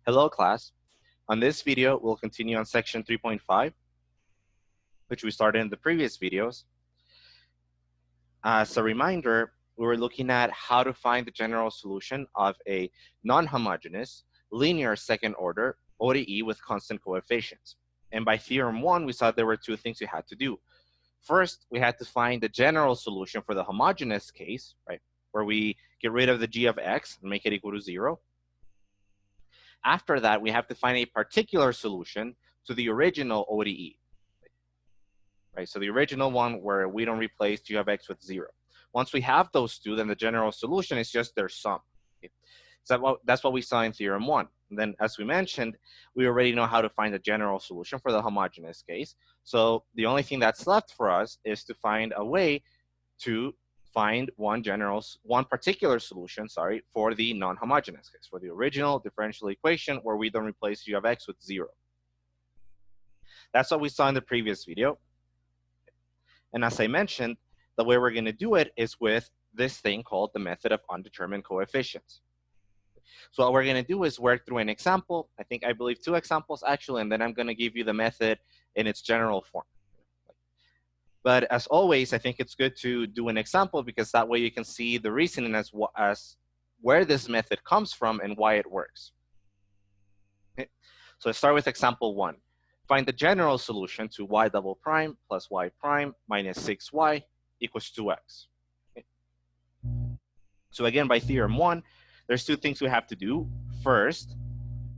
Hello class. On this video, we'll continue on section 3.5, which we started in the previous videos. As a reminder, we were looking at how to find the general solution of a non-homogeneous linear second order ODE with constant coefficients. And by theorem 1, we saw there were two things we had to do. First, we had to find the general solution for the homogeneous case, right, where we get rid of the g of x and make it equal to 0. After that, we have to find a particular solution to the original ODE, right? So the original one where we don't replace g of x with 0. Once we have those two, then the general solution is just their sum. Okay? So that's what we saw in theorem 1. And then, as we mentioned, we already know how to find the general solution for the homogeneous case. So the only thing that's left for us is to find a way to find one particular solution, for the non-homogeneous case, for the original differential equation where we don't replace g of x with 0. That's what we saw in the previous video. And as I mentioned, the way we're going to do it is with this thing called the method of undetermined coefficients. So what we're going to do is work through an example. I believe 2 examples actually, and then I'm going to give you the method in its general form. But as always, I think it's good to do an example because that way you can see the reasoning as where this method comes from and why it works. Okay. So I start with example 1. Find the general solution to y double prime plus y prime minus 6y equals 2x. Okay. So again, by theorem 1, there's 2 things we have to do. First,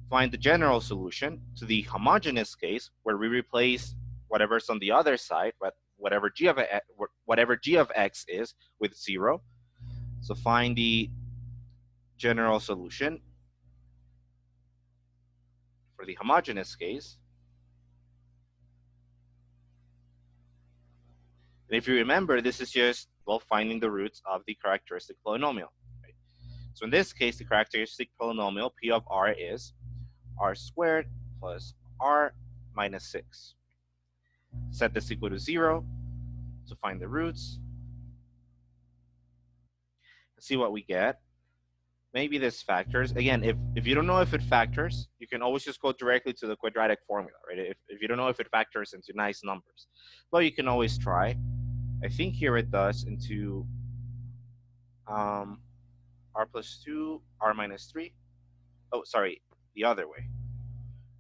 find the general solution to the homogeneous case where we replace whatever's on the other side, but whatever g of x is with 0. So find the general solution for the homogeneous case. And if you remember, this is just, well, finding the roots of the characteristic polynomial. Right? So in this case, the characteristic polynomial P of r is r squared plus r minus 6. Set this equal to 0 to find the roots. Let's see what we get. Maybe this factors. Again, if you don't know if it factors, you can always just go directly to the quadratic formula, right? If you don't know if it factors into nice numbers. Well, you can always try. I think here it does into r plus 2, r minus 3. Oh, sorry, the other way.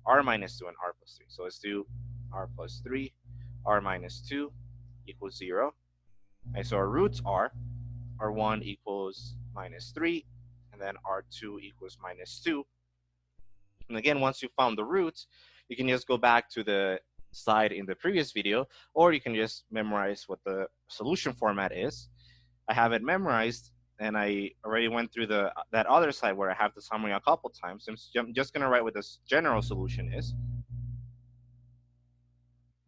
R minus 2 and r plus 3. So let's do r plus 3, r minus 2 equals 0. And so our roots are r1 equals minus 3, and then r2 equals minus 2. And again, once you found the roots, you can just go back to the slide in the previous video, or you can just memorize what the solution format is. I have it memorized, and I already went through that other slide where I have the summary a couple times. I'm just going to write what this general solution is.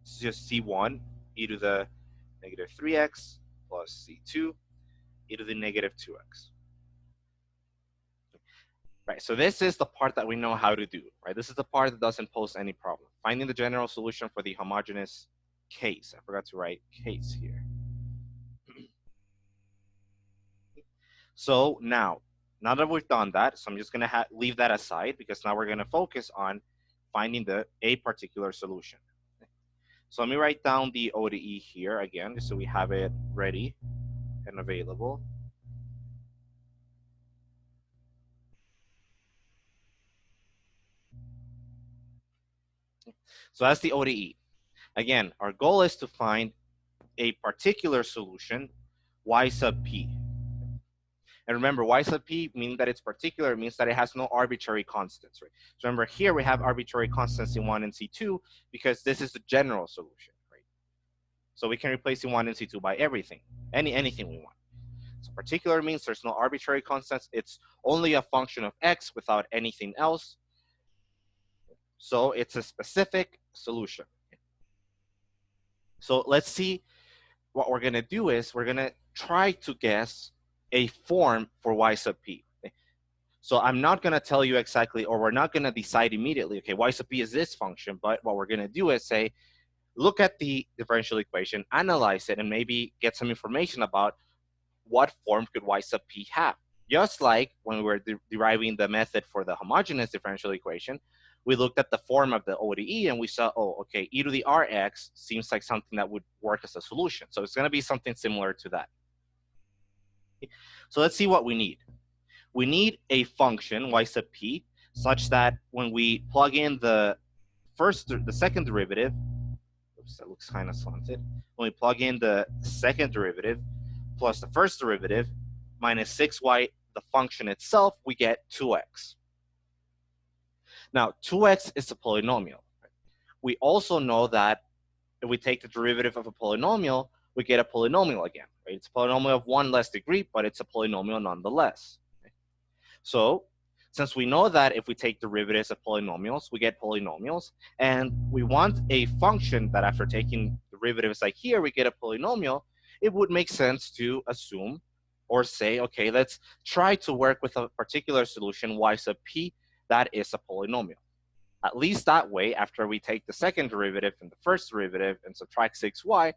It's just C1 e to the negative 3x plus C2 e to the negative 2x. Right, so this is the part that we know how to do, right? This is the part that doesn't pose any problem. Finding the general solution for the homogeneous case. I forgot to write case here. So now that we've done that, so I'm just gonna leave that aside because now we're gonna focus on finding a particular solution. So let me write down the ODE here again, just so we have it ready and available. So that's the ODE. Again, our goal is to find a particular solution, y sub p. And remember, y sub p means that it's particular. It means that it has no arbitrary constants, right? So remember, here we have arbitrary constants in C1 and C2 because this is the general solution, right? So we can replace C1 and C2 by everything, anything we want. So particular means there's no arbitrary constants. It's only a function of x without anything else. So it's a specific solution. So let's see. What we're going to do is we're going to try to guess a form for y sub p. Okay? So I'm not going to tell you exactly, or we're not going to decide immediately, okay, y sub p is this function, but what we're going to do is say, look at the differential equation, analyze it, and maybe get some information about what form could y sub p have. Just like when we were deriving the method for the homogeneous differential equation, we looked at the form of the ODE and we saw, oh, okay, e to the Rx seems like something that would work as a solution. So it's going to be something similar to that. So let's see what we need. We need a function, y sub p, such that when we plug in the second derivative, oops, that looks kind of slanted. When we plug in the second derivative plus the first derivative minus 6y, the function itself, we get 2x. Now, 2x is a polynomial. We also know that if we take the derivative of a polynomial, we get a polynomial again. Right? It's a polynomial of one less degree, but it's a polynomial nonetheless. Okay? So since we know that if we take derivatives of polynomials, we get polynomials, and we want a function that after taking derivatives like here, we get a polynomial, it would make sense to assume or say, okay, let's try to work with a particular solution, y sub p, that is a polynomial. At least that way, after we take the second derivative and the first derivative and subtract 6y,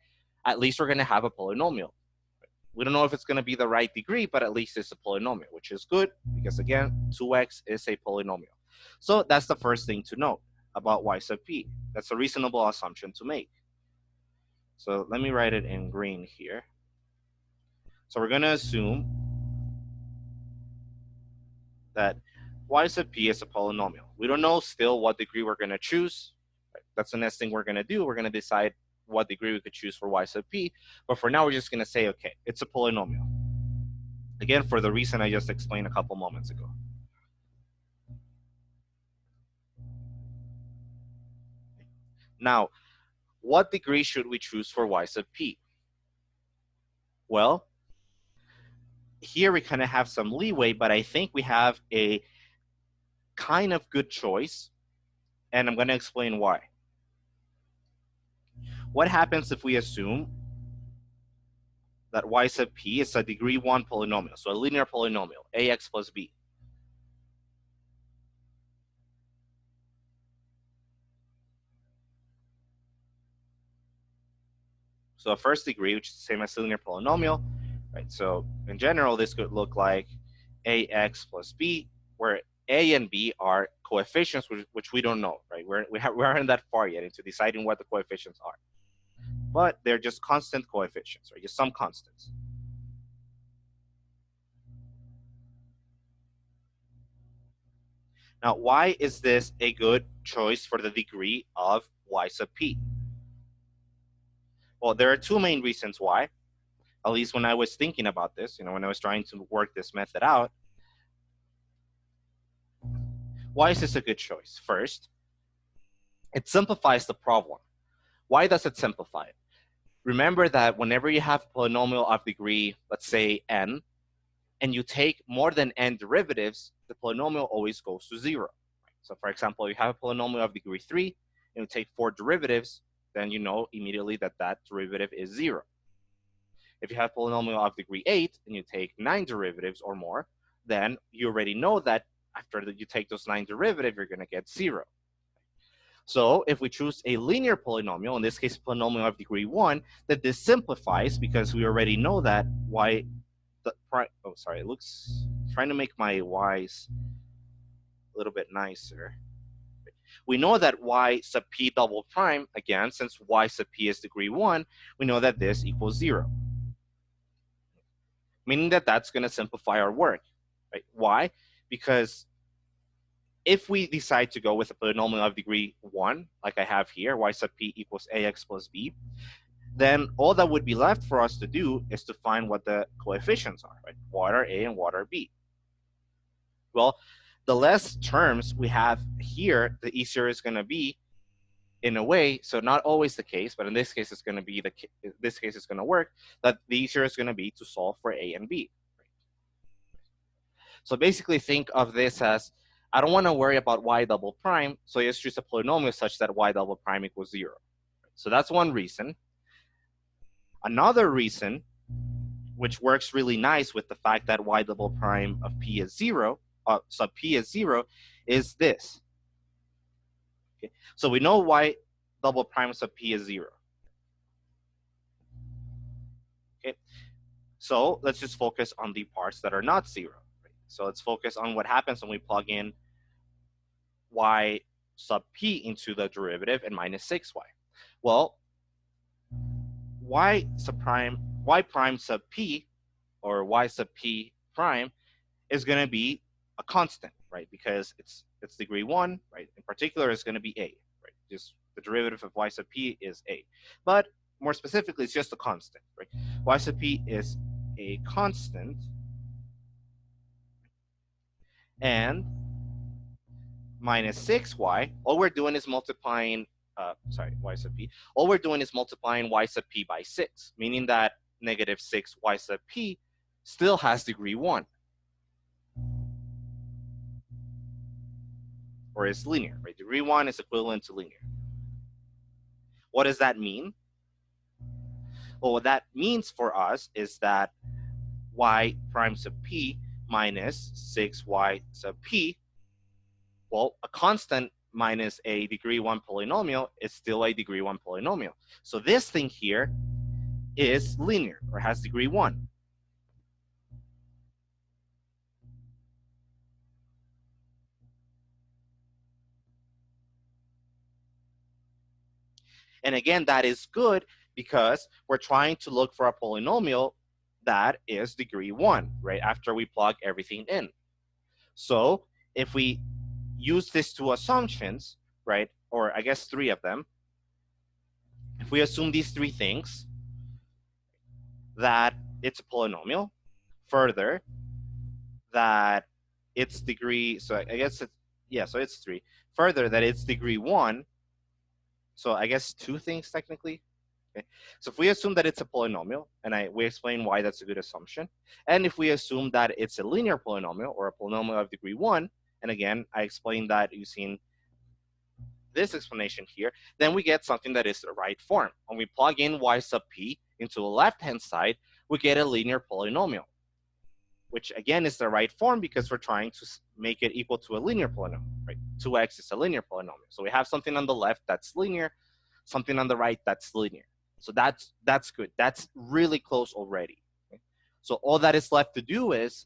at least we're going to have a polynomial. We don't know if it's going to be the right degree, but at least it's a polynomial, which is good because, again, 2x is a polynomial. So that's the first thing to note about y sub p. That's a reasonable assumption to make. So let me write it in green here. So we're going to assume that y sub p is a polynomial. We don't know still what degree we're going to choose. That's the next thing we're going to do. We're going to decide what degree we could choose for y sub p. But for now, we're just going to say, okay, it's a polynomial. Again, for the reason I just explained a couple moments ago. Now, what degree should we choose for y sub p? Well, here we kind of have some leeway, but I think we have a kind of good choice, and I'm going to explain why. What happens if we assume that y sub p is a degree 1 polynomial, so a linear polynomial, ax plus b? So a first degree, which is the same as a linear polynomial, right? So in general, this could look like ax plus b, where a and b are coefficients which we don't know, right? We aren't that far yet into deciding what the coefficients are. But they're just constant coefficients, right? Just some constants. Now, why is this a good choice for the degree of y sub p? Well, there are two main reasons why. At least when I was thinking about this, when I was trying to work this method out. Why is this a good choice? First, it simplifies the problem. Why does it simplify it? Remember that whenever you have a polynomial of degree, let's say n, and you take more than n derivatives, the polynomial always goes to 0. So for example, you have a polynomial of degree 3, and you take 4 derivatives, then you know immediately that that derivative is 0. If you have a polynomial of degree 8, and you take 9 derivatives or more, then you already know that after you take those 9 derivatives, you're going to get 0. So if we choose a linear polynomial, in this case, a polynomial of degree 1, that this simplifies because we already know that y, it looks, trying to make my y's a little bit nicer. We know that y sub p double prime, again, since y sub p is degree 1, we know that this equals 0. Meaning that that's going to simplify our work. Right? Why? Because if we decide to go with a polynomial of degree 1, like I have here, y sub p equals ax plus b, then all that would be left for us to do is to find what the coefficients are, right? What are a and what are b? Well, the less terms we have here, the easier it's going to be in a way. So not always the case, but in this case, it's going to be this case is going to work, that the easier it's going to be to solve for a and b. So basically think of this as, I don't want to worry about y double prime, so just choose a polynomial such that y double prime equals 0. So that's one reason. Another reason, which works really nice with the fact that y double prime of p is 0, sub p is 0, is this. Okay? So we know y double prime sub p is 0. Okay? So let's just focus on the parts that are not 0. So let's focus on what happens when we plug in y sub p into the derivative and minus 6y. Well, y prime sub p, or y sub p prime, is going to be a constant, right? Because it's degree 1, right? In particular, it's going to be a, right? Just the derivative of y sub p is a. But more specifically, it's just a constant, right? Y sub p is a constant, and minus 6y, all we're doing is multiplying, y sub p, all we're doing is multiplying y sub p by 6, meaning that negative 6 y sub p still has degree 1, or is linear, right? Degree 1 is equivalent to linear. What does that mean? Well, what that means for us is that y prime sub p minus 6y sub p, well, a constant minus a degree 1 polynomial is still a degree 1 polynomial. So this thing here is linear, or has degree 1. And again, that is good because we're trying to look for a polynomial that is degree 1, right, after we plug everything in. So if we use these two assumptions, right, or I guess 3 of them, if we assume these 3 things, that it's a polynomial, further, that it's degree, so I guess it's, yeah, so it's 3. Further, that it's degree 1, so I guess 2 things technically. Okay. So if we assume that it's a polynomial, and we explain why that's a good assumption, and if we assume that it's a linear polynomial, or a polynomial of degree 1, and again, I explained that using this explanation here, then we get something that is the right form. When we plug in y sub p into the left-hand side, we get a linear polynomial, which again is the right form because we're trying to make it equal to a linear polynomial, right? 2x is a linear polynomial. So we have something on the left that's linear, something on the right that's linear. So that's good. That's really close already. Okay? So all that is left to do is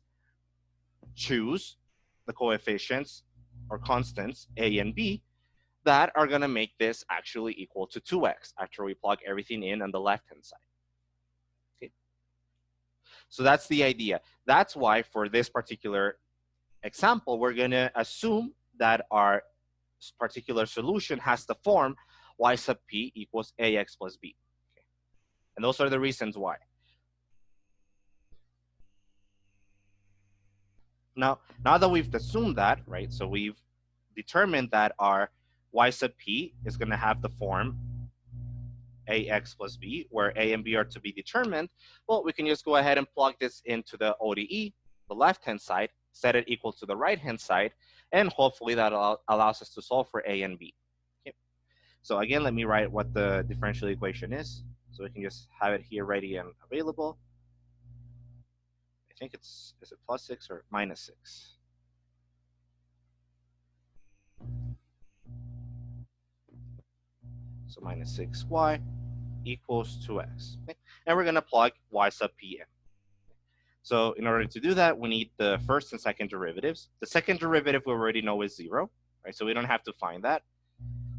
choose the coefficients or constants a and b that are going to make this actually equal to 2x after we plug everything in on the left-hand side. Okay. So that's the idea. That's why for this particular example, we're going to assume that our particular solution has the form y sub p equals ax plus b. Okay. And those are the reasons why. Now that we've assumed that, right, so we've determined that our y sub p is going to have the form ax plus b, where a and b are to be determined, well, we can just go ahead and plug this into the ODE, the left-hand side, set it equal to the right-hand side, and hopefully that allows us to solve for a and b. Okay. So again, let me write what the differential equation is, so we can just have it here ready and available. I think is it plus 6 or minus 6? So minus 6y equals 2x. Okay? And we're going to plug y sub p in. So in order to do that, we need the first and second derivatives. The second derivative we already know is 0, right? So we don't have to find that.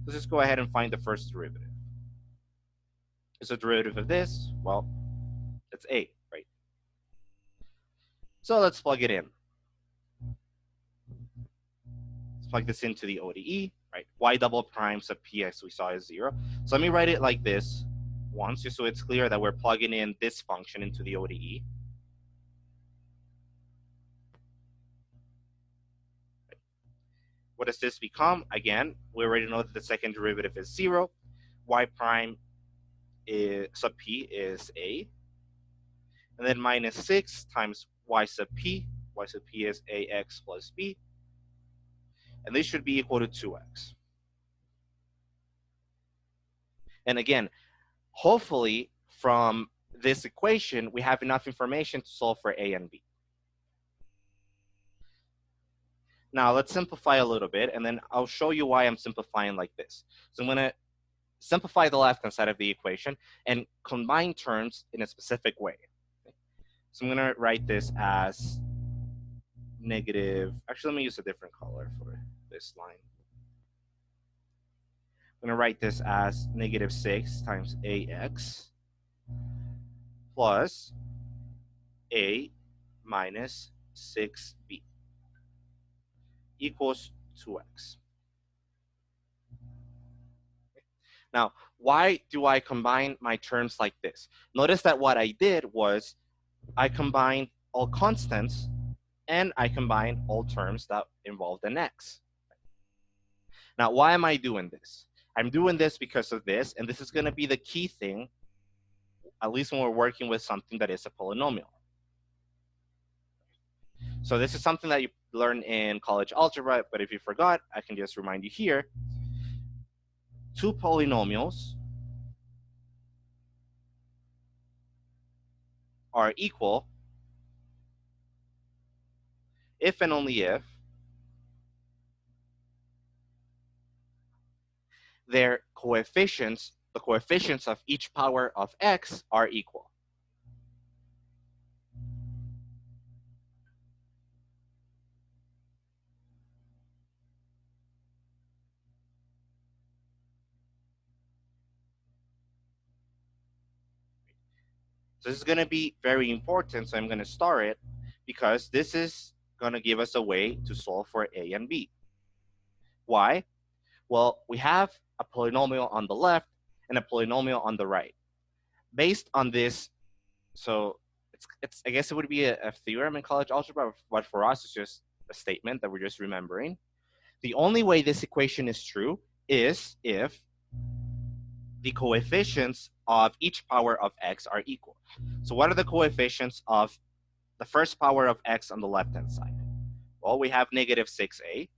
Let's just go ahead and find the first derivative. Is the derivative of this? Well, it's a, right? So let's plug it in. Let's plug this into the ODE, right? Y double prime sub p, as we saw, is 0. So let me write it like this once, just so it's clear that we're plugging in this function into the ODE. What does this become? Again, we already know that the second derivative is 0. Y prime sub p is a. And then minus 6 times y sub p. Y sub p is ax plus b. And this should be equal to 2x. And again, hopefully from this equation, we have enough information to solve for a and b. Now let's simplify a little bit, and then I'll show you why I'm simplifying like this. So I'm going to simplify the left-hand side of the equation and combine terms in a specific way. So I'm going to write this as negative, actually, let me use a different color for this line. I'm going to write this as negative 6 times ax plus a minus 6b equals 2x. Now, why do I combine my terms like this? Notice that what I did was I combined all constants and I combined all terms that involved an x. Now, why am I doing this? I'm doing this because of this, and this is going to be the key thing, at least when we're working with something that is a polynomial. So this is something that you learn in college algebra, but if you forgot, I can just remind you here. Two polynomials are equal if and only if their coefficients, the coefficients of each power of x, are equal. So this is going to be very important, so I'm going to star it because this is going to give us a way to solve for a and b. Why? Well, we have a polynomial on the left and a polynomial on the right. Based on this, so it's I guess it would be a theorem in college algebra, but for us, it's just a statement that we're just remembering. The only way this equation is true is if the coefficients of each power of x are equal. So what are the coefficients of the first power of x on the left-hand side? Well, we have negative 6a.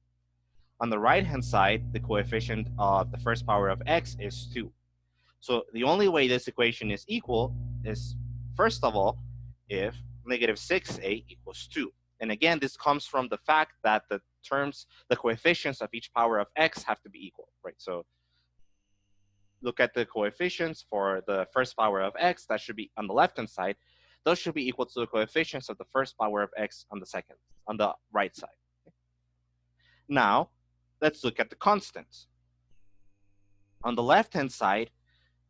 On the right-hand side, the coefficient of the first power of x is 2. So the only way this equation is equal is, first of all, if negative 6a equals 2. And again, this comes from the fact that the coefficients of each power of x have to be equal, right? So look at the coefficients for the first power of x, that should be on the left-hand side. Those should be equal to the coefficients of the first power of x on the right side. Now, let's look at the constants. On the left-hand side,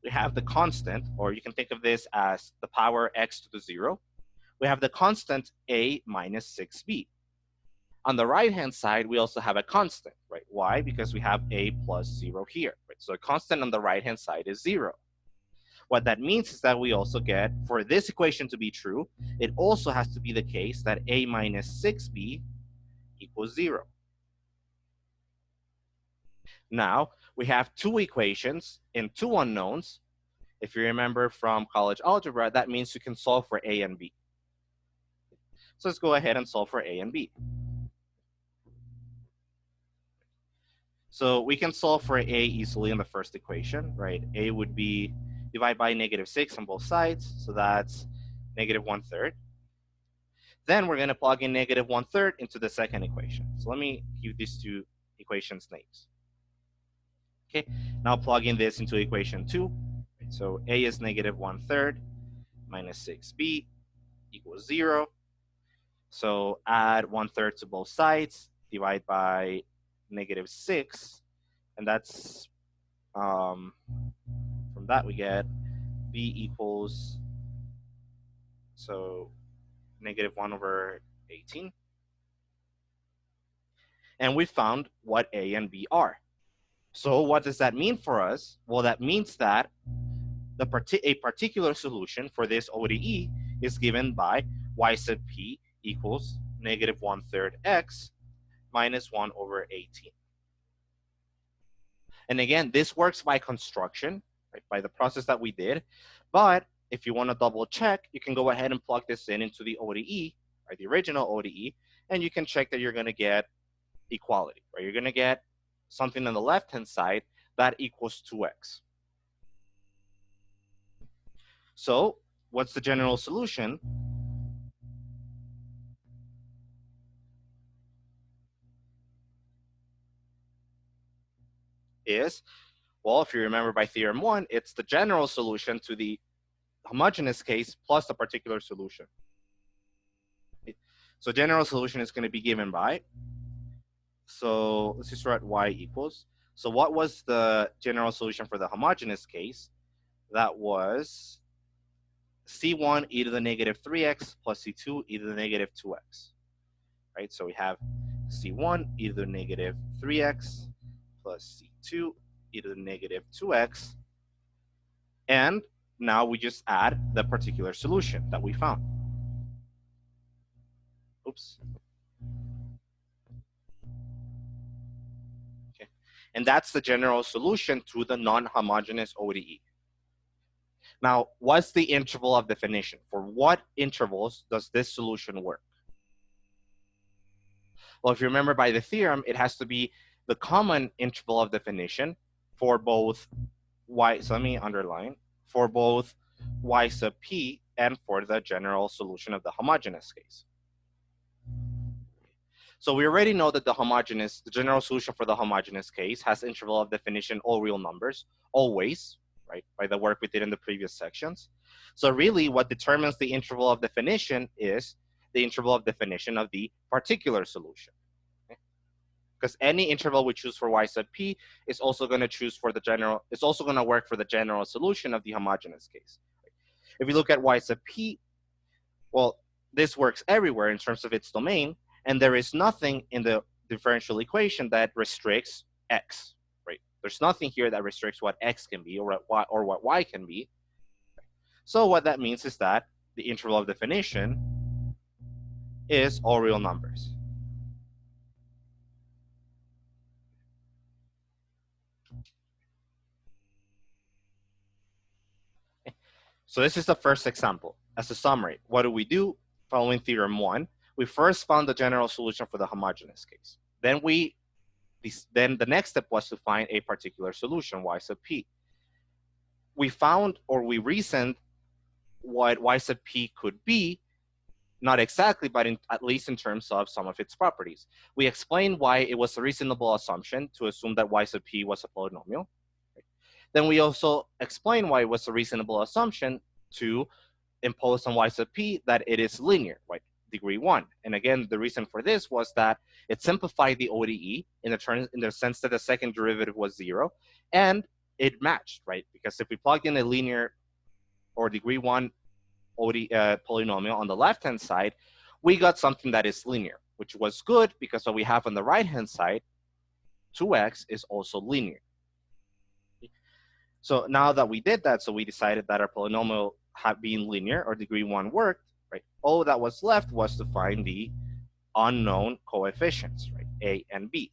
we have the constant, or you can think of this as the power x to the 0. We have the constant a minus 6b. On the right-hand side, we also have a constant, right? Why? Because we have a plus 0 here, right? So a constant on the right-hand side is 0. What that means is that we also get, for this equation to be true, it also has to be the case that a minus 6b equals 0. Now, we have two equations and two unknowns. If you remember from college algebra, that means you can solve for a and b. So let's go ahead and solve for a and b. So we can solve for a easily in the first equation, right? A would be divide by negative 6 on both sides, so that's negative 1/3. Then we're going to plug in negative 1/3 into the second equation. So let me give these two equations names. Okay, now plug in this into equation 2. So a is negative 1/3 minus 6b equals 0. So add 1/3 to both sides, divide by negative 6, and that's, from that we get b equals, so negative 1/18. And we found what a and b are. So what does that mean for us? Well, that means that a particular solution for this ODE is given by y sub p equals negative 1/3 x minus 1/18. And again, this works by construction, right, by the process that we did. But if you want to double check, you can go ahead and plug this into the ODE, right, the original ODE, and you can check that you're going to get equality, right? You're going to get something on the left-hand side that equals 2x. So what's the general solution? Is, well, if you remember by theorem 1, it's the general solution to the homogeneous case plus the particular solution. So general solution is going to be given by, so let's just write y equals. So what was the general solution for the homogeneous case? That was C1 e to the negative 3x plus C2 e to the negative 2x, right? So we have C1 e to the negative 3x plus C2 e to the negative 2x. And now we just add the particular solution that we found. Oops. Okay. And that's the general solution to the non-homogeneous ODE. Now, what's the interval of definition? For what intervals does this solution work? Well, if you remember by the theorem, it has to be the common interval of definition for both y, so let me underline, for both y sub p and for the general solution of the homogeneous case. So we already know that the general solution for the homogeneous case has interval of definition all real numbers, always, right, by the work we did in the previous sections. So really what determines the interval of definition is the interval of definition of the particular solution. Because any interval we choose for y sub p is also going to choose for the general, it's also going to work for the general solution of the homogeneous case. If we look at y sub p, well, this works everywhere in terms of its domain, and there is nothing in the differential equation that restricts x, right? There's nothing here that restricts what x can be or what y can be. So what that means is that the interval of definition is all real numbers. So this is the first example. As a summary, what do we do? Following theorem 1, we first found the general solution for the homogeneous case. Then the next step was to find a particular solution, y sub p. We found, or we reasoned what y sub p could be, not exactly, but at least in terms of some of its properties. We explained why it was a reasonable assumption to assume that y sub p was a polynomial. Then we also explained why it was a reasonable assumption to impose on y sub p that it is linear, right? Degree 1. And again, the reason for this was that it simplified the ODE in the sense that the second derivative was 0, and it matched, right? Because if we plug in a linear or degree 1 polynomial on the left-hand side, we got something that is linear, which was good because what we have on the right-hand side, 2x, is also linear. So now that we did that, so we decided that our polynomial had been linear or degree 1 worked, right? All that was left was to find the unknown coefficients, right? A and B.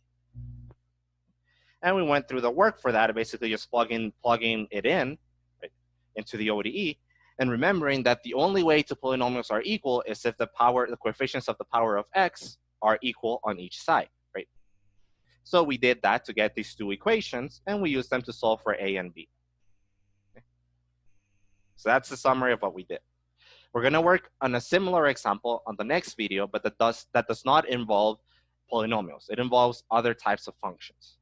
And we went through the work for that, basically just plugging it in, right, into the ODE, and remembering that the only way two polynomials are equal is if the coefficients of the power of x are equal on each side, right? So we did that to get these two equations, and we used them to solve for A and B. Okay. So that's the summary of what we did. We're going to work on a similar example on the next video, but that does not involve polynomials. It involves other types of functions.